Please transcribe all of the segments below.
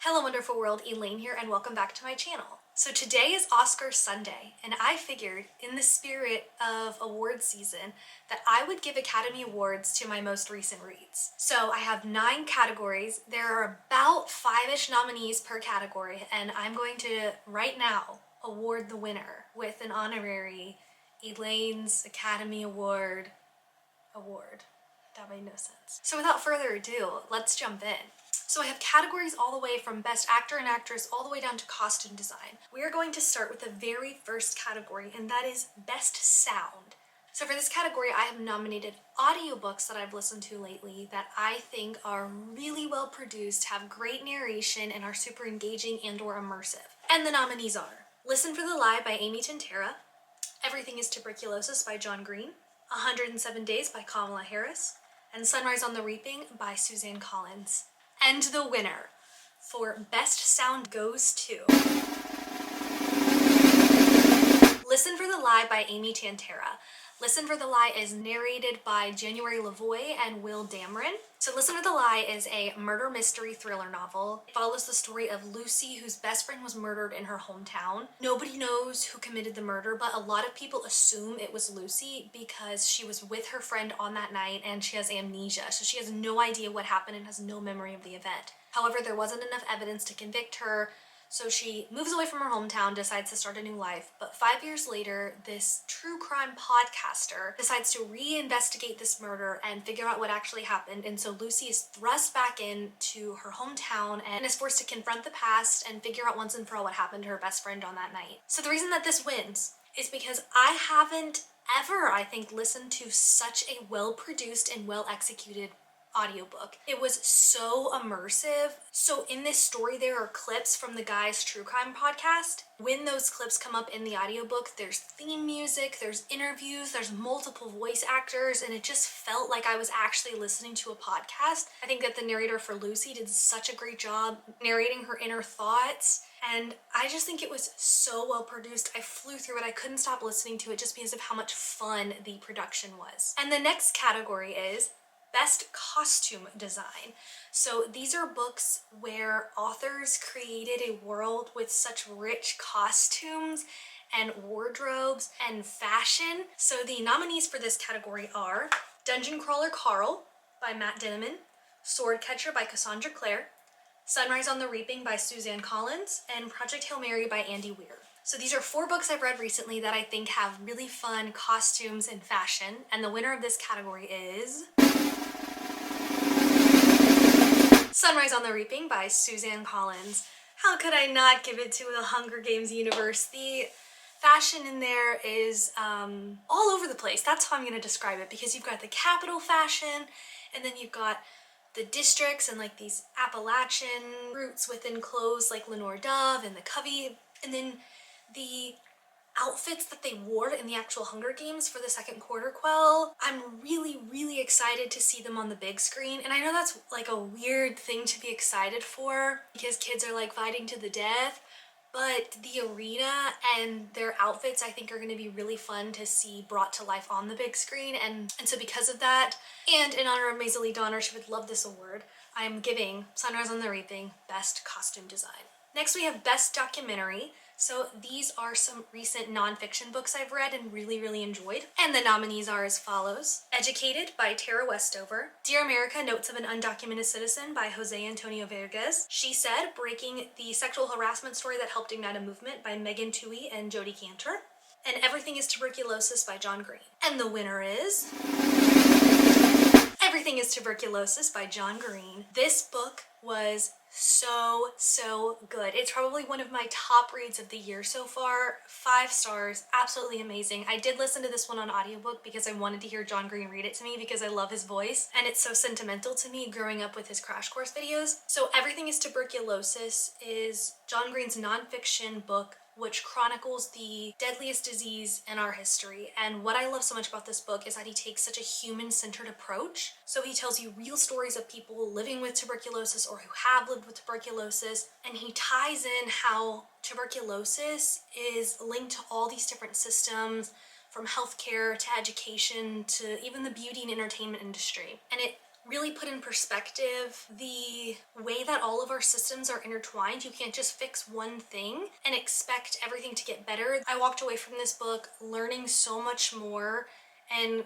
Hello wonderful world, Elaine here and welcome back to my channel. So today is Oscar Sunday and I figured in the spirit of award season that I would give Academy Awards to my most recent reads. So I have 9 categories. There are about 5-ish nominees per category and I'm going to right now award the winner with an honorary Elaine's Academy Award. That made no sense. So without further ado, let's jump in. So I have categories all the way from Best Actor and Actress all the way down to Costume Design. We are going to start with the very first category, and that is Best Sound. So for this category, I have nominated audiobooks that I've listened to lately that I think are really well produced, have great narration, and are super engaging and or immersive. And the nominees are Listen for the Lie by Amy Tintera, Everything is Tuberculosis by John Green, 107 Days by Kamala Harris, and Sunrise on the Reaping by Suzanne Collins. And the winner for Best Sound goes to Listen for the Lie by Amy Tintera. Listen for the Lie is narrated by January Lavoie and Will Dameron. So Listen for the Lie is a murder mystery thriller novel. It follows the story of Lucy, whose best friend was murdered in her hometown. Nobody knows who committed the murder, but a lot of people assume it was Lucy because she was with her friend on that night and she has amnesia. So she has no idea what happened and has no memory of the event. However, there wasn't enough evidence to convict her. So she moves away from her hometown, decides to start a new life, but 5 years later, this true crime podcaster decides to reinvestigate this murder and figure out what actually happened, and so Lucy is thrust back into her hometown and is forced to confront the past and figure out once and for all what happened to her best friend on that night. So the reason that this wins is because I haven't ever, I think, listened to such a well-produced and well-executed audiobook. It was so immersive. So in this story, there are clips from the guy's true crime podcast. When those clips come up in the audiobook, there's theme music, there's interviews, there's multiple voice actors, and it just felt like I was actually listening to a podcast. I think that the narrator for Lucy did such a great job narrating her inner thoughts. And I just think it was so well produced. I flew through it. I couldn't stop listening to it just because of how much fun the production was. And the next category is Best Costume Design. So these are books where authors created a world with such rich costumes and wardrobes and fashion. So the nominees for this category are Dungeon Crawler Carl by Matt Dinniman, Swordcatcher by Cassandra Clare, Sunrise on the Reaping by Suzanne Collins, and Project Hail Mary by Andy Weir. So these are 4 books I've read recently that I think have really fun costumes and fashion, and the winner of this category is Sunrise on the Reaping by Suzanne Collins. How could I not give it to the Hunger Games universe? The fashion in there is all over the place. That's how I'm going to describe it, because you've got the capital fashion, and then you've got the districts and like these Appalachian roots within clothes like Lenore Dove and the Covey, and then the outfits that they wore in the actual Hunger Games for the second quarter quell. I'm really excited to see them on the big screen, and I know that's like a weird thing to be excited for because kids are like fighting to the death, but the arena and their outfits I think are going to be really fun to see brought to life on the big screen, and so because of that, and in honor of Maisie Lee Donner, she would love this award, I'm giving Sunrise on the Reaping Best Costume Design. Next we have Best Documentary. So these are some recent nonfiction books I've read and really enjoyed. And the nominees are as follows. Educated by Tara Westover, Dear America, Notes of an Undocumented Citizen by Jose Antonio Vergas, She Said, Breaking the Sexual Harassment Story That Helped Ignite a Movement by Megan Twohey and Jodi Kantor, and Everything is Tuberculosis by John Green. And the winner is Everything is Tuberculosis by John Green. This book was so good. It's probably one of my top reads of the year so far. 5 stars, absolutely amazing. I did listen to this one on audiobook because I wanted to hear John Green read it to me because I love his voice and it's so sentimental to me growing up with his Crash Course videos. So Everything is Tuberculosis is John Green's nonfiction book which chronicles the deadliest disease in our history. And what I love so much about this book is that he takes such a human-centered approach. So he tells you real stories of people living with tuberculosis or who have lived with tuberculosis, and he ties in how tuberculosis is linked to all these different systems, from healthcare to education to even the beauty and entertainment industry. And it really put in perspective the way that all of our systems are intertwined. You can't just fix one thing and expect everything to get better. I walked away from this book learning so much more, and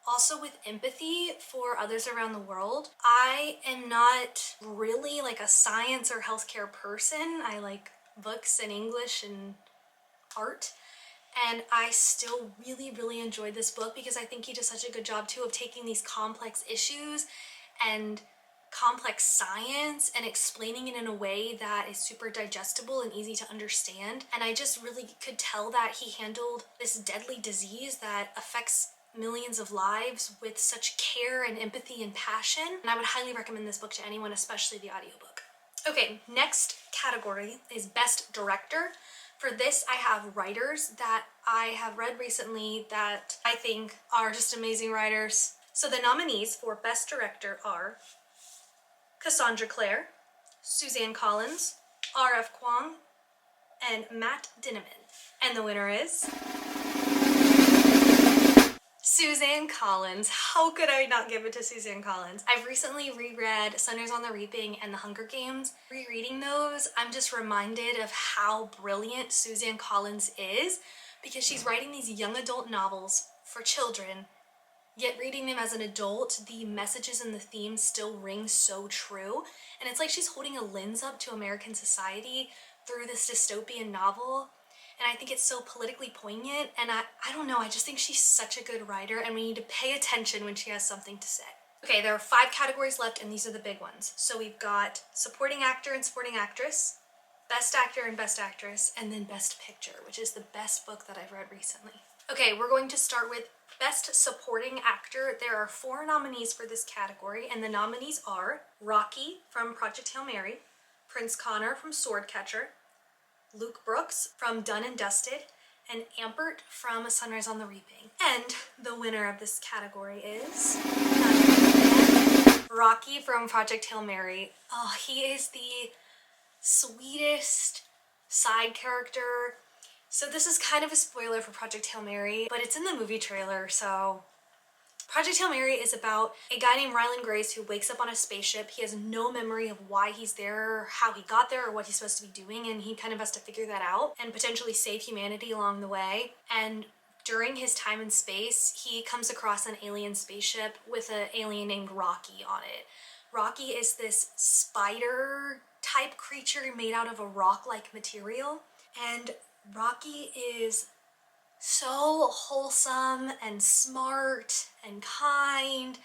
also with empathy for others around the world. I am not really like a science or healthcare person. I like books and English and art. And I still really enjoyed this book because I think he does such a good job too of taking these complex issues and complex science and explaining it in a way that is super digestible and easy to understand. And I just really could tell that he handled this deadly disease that affects millions of lives with such care and empathy and passion. And I would highly recommend this book to anyone, especially the audiobook. Okay, next category is Best Director. For this, I have writers that I have read recently that I think are just amazing writers. So the nominees for Best Director are Cassandra Clare, Suzanne Collins, R.F. Kuang, and Matt Dinniman. And the winner is Suzanne Collins. How could I not give it to Suzanne Collins? I've recently reread Sunrise on the Reaping and The Hunger Games. Rereading those, I'm just reminded of how brilliant Suzanne Collins is, because she's writing these young adult novels for children, yet reading them as an adult, the messages and the themes still ring so true. And it's like she's holding a lens up to American society through this dystopian novel. And I think it's so politically poignant, and I don't know, I just think she's such a good writer, and we need to pay attention when she has something to say. Okay, there are 5 categories left, and these are the big ones. So we've got Supporting Actor and Supporting Actress, Best Actor and Best Actress, and then Best Picture, which is the best book that I've read recently. Okay, we're going to start with Best Supporting Actor. There are 4 nominees for this category, and the nominees are Rocky from Project Hail Mary, Prince Connor from Swordcatcher, Luke Brooks from Done and Dusted, and Ampert from A Sunrise on the Reaping. And the winner of this category is Rocky from Project Hail Mary. Oh, he is the sweetest side character. So this is kind of a spoiler for Project Hail Mary, but it's in the movie trailer, so Project Hail Mary is about a guy named Ryland Grace who wakes up on a spaceship. He has no memory of why he's there, how he got there, or what he's supposed to be doing, and he kind of has to figure that out and potentially save humanity along the way. And during his time in space, he comes across an alien spaceship with an alien named Rocky on it. Rocky is this spider type creature made out of a rock-like material, and Rocky is so wholesome and smart and kind,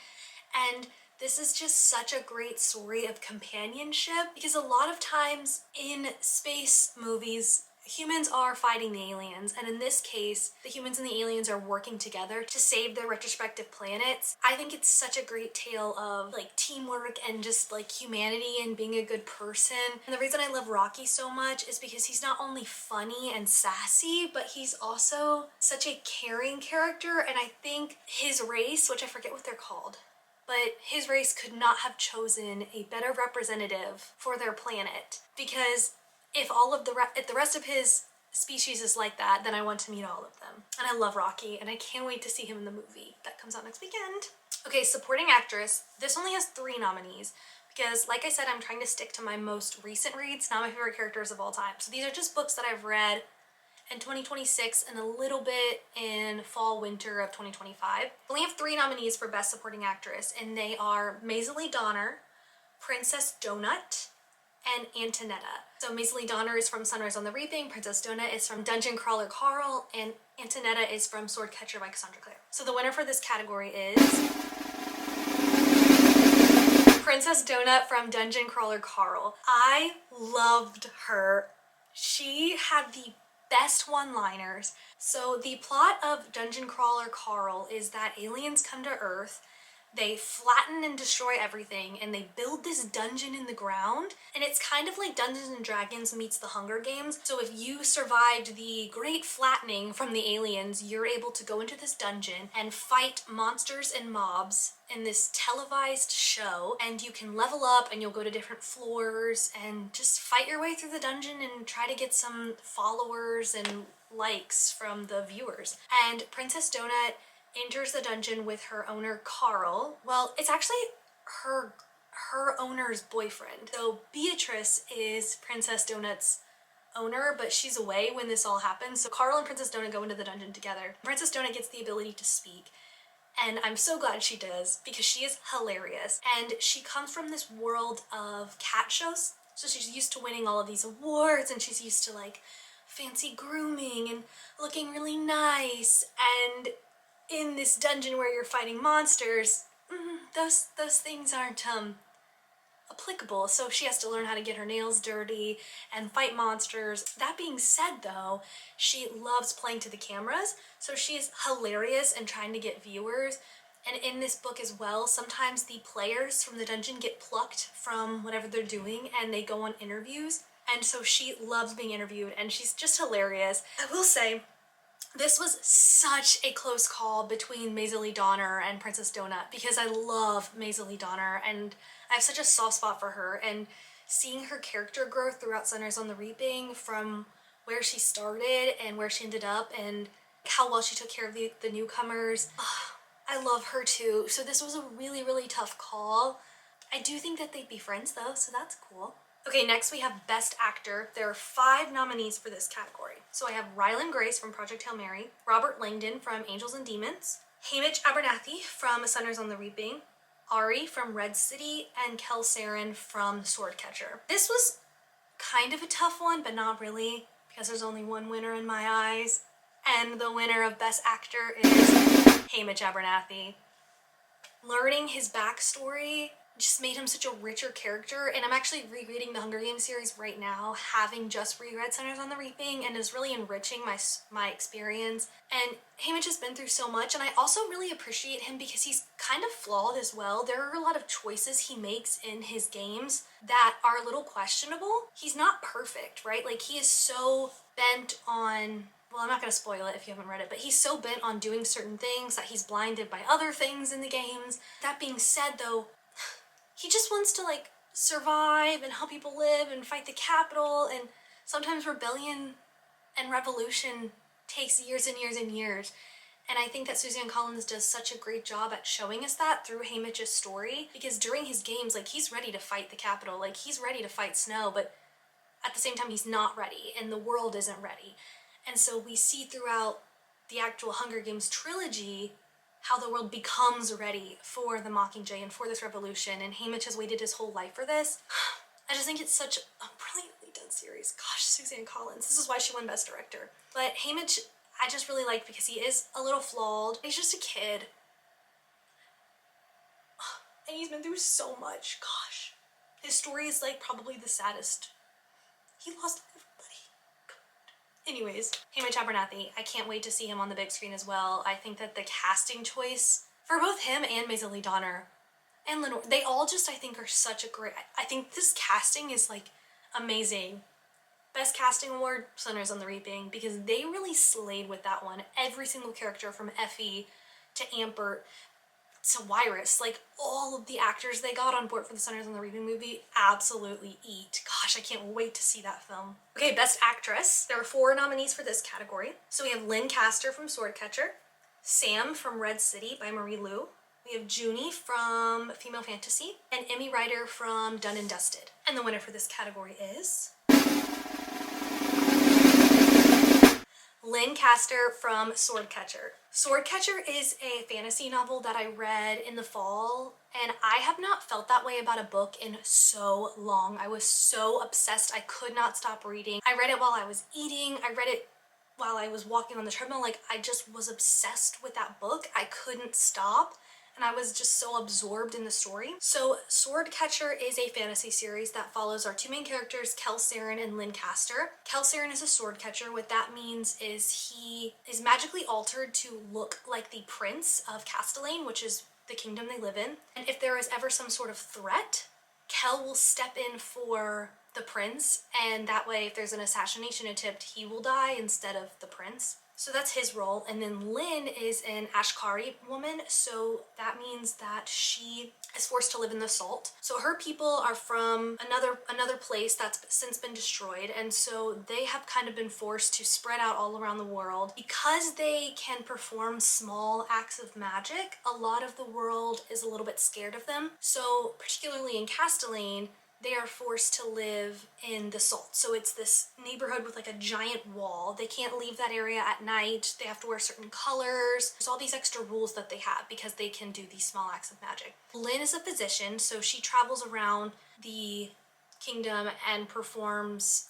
and this is just such a great story of companionship, because a lot of times in space movies humans are fighting the aliens, and in this case the humans and the aliens are working together to save their respective planets. I think it's such a great tale of like teamwork and just like humanity and being a good person. And the reason I love Rocky so much is because he's not only funny and sassy, but he's also such a caring character. And I think his race, which I forget what they're called, but his race could not have chosen a better representative for their planet, because if the rest of his species is like that, then I want to meet all of them. And I love Rocky, and I can't wait to see him in the movie that comes out next weekend. Okay, Supporting Actress. This only has 3 nominees because, like I said, I'm trying to stick to my most recent reads, not my favorite characters of all time. So these are just books that I've read in 2026 and a little bit in fall winter of 2025. I only have 3 nominees for Best Supporting Actress, and they are Maisie Donner, Princess Donut, and Antonetta. So Maisie Donner is from Sunrise on the Reaping, Princess Donut is from Dungeon Crawler Carl, and Antonetta is from Swordcatcher by Cassandra Clare. So the winner for this category is Princess Donut from Dungeon Crawler Carl. I loved her. She had the best one-liners. So the plot of Dungeon Crawler Carl is that aliens come to Earth, they flatten and destroy everything, and they build this dungeon in the ground. And it's kind of like Dungeons and Dragons meets The Hunger Games. So if you survived the great flattening from the aliens, you're able to go into this dungeon and fight monsters and mobs in this televised show, and you can level up and you'll go to different floors and just fight your way through the dungeon and try to get some followers and likes from the viewers. And Princess Donut enters the dungeon with her owner Carl. Well, it's actually her her owner's boyfriend. So Beatrice is Princess Donut's owner, but she's away when this all happens. So Carl and Princess Donut go into the dungeon together. Princess Donut gets the ability to speak, and I'm so glad she does because she is hilarious. And she comes from this world of cat shows. So she's used to winning all of these awards, and she's used to like fancy grooming and looking really nice. And in this dungeon where you're fighting monsters, those things aren't applicable. So she has to learn how to get her nails dirty and fight monsters. That being said though, she loves playing to the cameras, so she is hilarious and trying to get viewers. And in this book as well, sometimes the players from the dungeon get plucked from whatever they're doing and they go on interviews. And so she loves being interviewed and she's just hilarious. I will say, this was such a close call between Maysilee Donner and Princess Donut because I love Maysilee Donner and I have such a soft spot for her, and seeing her character grow throughout Sunrise on the Reaping from where she started and where she ended up and how well she took care of the newcomers. I love her too. So this was a really, really tough call. I do think that they'd be friends though, so that's cool. Okay, next we have Best Actor. There are 5 nominees for this category. So I have Ryland Grace from Project Hail Mary, Robert Langdon from Angels and Demons, Hamish Abernathy from Sunrise on the Reaping, Ari from Red City, and Kel Saren from Swordcatcher. This was kind of a tough one, but not really, because there's only one winner in my eyes, and the winner of Best Actor is Hamish Abernathy. Learning his backstory just made him such a richer character, and I'm actually rereading the Hunger Games series right now, having just reread Sunrise on the Reaping, and is really enriching my experience. And Hamish has been through so much, and I also really appreciate him because he's kind of flawed as well. There are a lot of choices he makes in his games that are a little questionable. He's not perfect, right? Like, he is so bent on, well, I'm not going to spoil it if you haven't read it, but he's so bent on doing certain things that he's blinded by other things in the games. That being said though, he just wants to like survive and help people live and fight the Capitol, and sometimes rebellion and revolution takes years and years and years. And I think that Suzanne Collins does such a great job at showing us that through Hamish's story, because during his games, like, he's ready to fight the Capitol, like he's ready to fight Snow, but at the same time he's not ready and the world isn't ready. And so we see throughout the actual Hunger Games trilogy how the world becomes ready for the Mockingjay and for this revolution, and Hamish has waited his whole life for this. I just think it's such a brilliantly done series. Gosh, Suzanne Collins. This is why she won Best Director. But Hamish, I just really like because he is a little flawed. He's just a kid. And he's been through so much. Gosh. His story is like probably the saddest. He lost everybody. Anyways, Hamish Abernathy, I can't wait to see him on the big screen as well. I think that the casting choice for both him and Maysilee Donner and Lenore, they all just, I think, are such a great, I think this casting is like amazing. Best Casting Award, Sunrise on the Reaping, because they really slayed with that one. Every single character from Effie to Ampert to Wyrus, like all of the actors they got on board for the Sunrise on the Reaping movie absolutely eat. Gosh, I can't wait to see that film. Okay, Best Actress. There are 4 nominees for this category. So we have Lynn Castor from Swordcatcher, Sam from Red City by Marie Lu, we have Junie from Female Fantasy, and Emmy Ryder from Done and Dusted. And the winner for this category is Lynn Castor from Swordcatcher. Swordcatcher is a fantasy novel that I read in the fall, and I have not felt that way about a book in so long. I was so obsessed. I could not stop reading. I read it while I was eating. I read it while I was walking on the treadmill. Like, I just was obsessed with that book. I couldn't stop. And I was just so absorbed in the story. So Swordcatcher is a fantasy series that follows our 2 main characters, Kel Saren and Lynn Castor. Kel Saren is a swordcatcher. What that means is he is magically altered to look like the prince of Castellane, which is the kingdom they live in. And if there is ever some sort of threat, Kel will step in for the prince, and that way if there's an assassination attempt, he will die instead of the prince. So that's his role. And then Lynn is an Ashkari woman, so that means that she is forced to live in the salt. So her people are from another place that's since been destroyed, and so they have kind of been forced to spread out all around the world. Because they can perform small acts of magic, a lot of the world is a little bit scared of them. So particularly in Castellane, they are forced to live in the salt. So it's this neighborhood with like a giant wall. They can't leave that area at night. They have to wear certain colors. There's all these extra rules that they have because they can do these small acts of magic. Lynn is a physician, so she travels around the kingdom and performs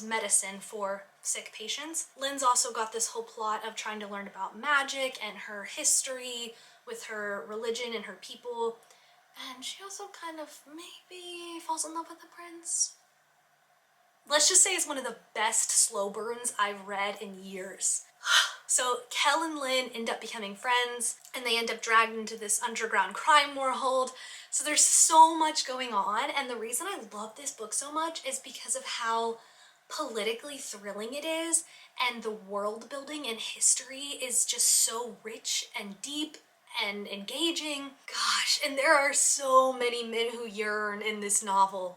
medicine for sick patients. Lynn's also got this whole plot of trying to learn about magic and her history with her religion and her people. And she also kind of maybe falls in love with the prince. Let's just say it's one of the best slow burns I've read in years. So Kell and Lynn end up becoming friends, and they end up dragged into this underground crime world. So there's so much going on, and the reason I love this book so much is because of how politically thrilling it is, and the world building and history is just so rich and deep and engaging. Gosh, and there are so many men who yearn in this novel.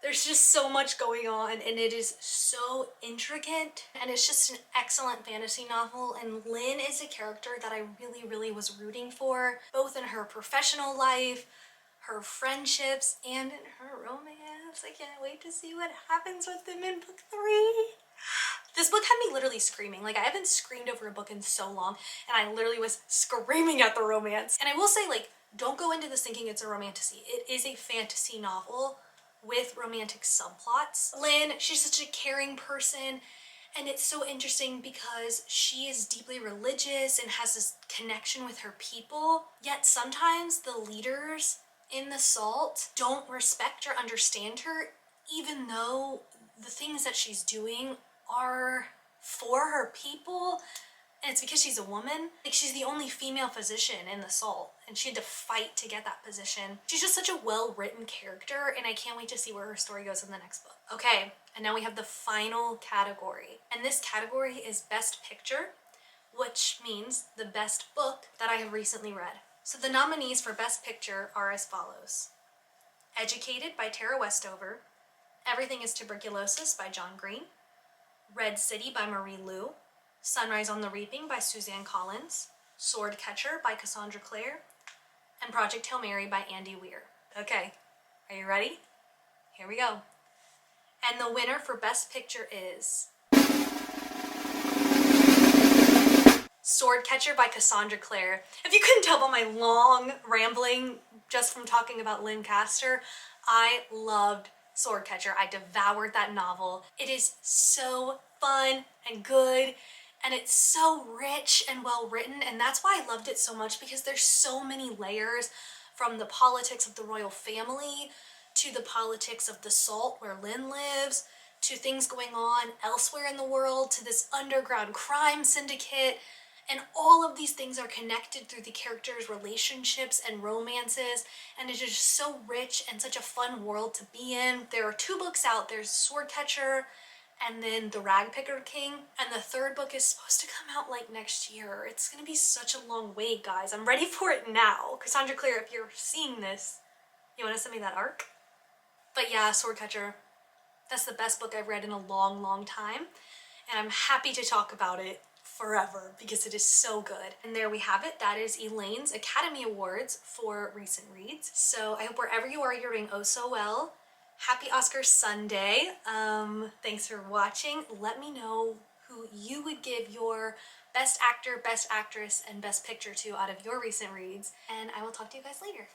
There's just so much going on, and it is so intricate, and it's just an excellent fantasy novel. And Lynn is a character that I really was rooting for, both in her professional life, her friendships, and in her romance. I can't wait to see what happens with them in book 3. This book had me literally screaming. Like, I haven't screamed over a book in so long, and I literally was screaming at the romance. And I will say, like, don't go into this thinking it's a romantasy. It is a fantasy novel with romantic subplots. Lynn, she's such a caring person, and it's so interesting because she is deeply religious and has this connection with her people, yet sometimes the leaders in the Salt don't respect or understand her, even though the things that she's doing are for her people, and it's because she's a woman. Like, she's the only female physician in the Salt, and she had to fight to get that position. She's just such a well-written character, and I can't wait to see where her story goes in the next book. Okay, and now we have the final category, and this category is Best Picture, which means the best book that I have recently read. So the nominees for Best Picture are as follows: Educated by Tara Westover, Everything is Tuberculosis by John Green, Red City by Marie Lu, Sunrise on the Reaping by Suzanne Collins, Swordcatcher by Cassandra Clare, and Project Hail Mary by Andy Weir. Okay, are you ready? Here we go. And the winner for Best Picture is Swordcatcher by Cassandra Clare. If you couldn't tell by my long rambling just from talking about Lynn Castor, I loved Swordcatcher. I devoured that novel. It is so fun and good, and it's so rich and well written, and that's why I loved it so much, because there's so many layers, from the politics of the royal family to the politics of the Salt where Lynn lives, to things going on elsewhere in the world, to this underground crime syndicate. And all of these things are connected through the characters' relationships and romances, and it is just so rich and such a fun world to be in. There are 2 books out. There's Swordcatcher and then The Ragpicker King, and the 3rd book is supposed to come out like next year. It's gonna be such a long wait, guys. I'm ready for it now. Cassandra Clare, if you're seeing this, you wanna send me that arc? But yeah, Swordcatcher, that's the best book I've read in a long time, and I'm happy to talk about it forever because it is so good. And there we have it. That is Elaine's Academy Awards for recent reads. So I hope wherever you are, you're doing oh so well. Happy Oscar Sunday. Thanks for watching. Let me know who you would give your Best Actor, Best Actress, and Best Picture to out of your recent reads, and I will talk to you guys later.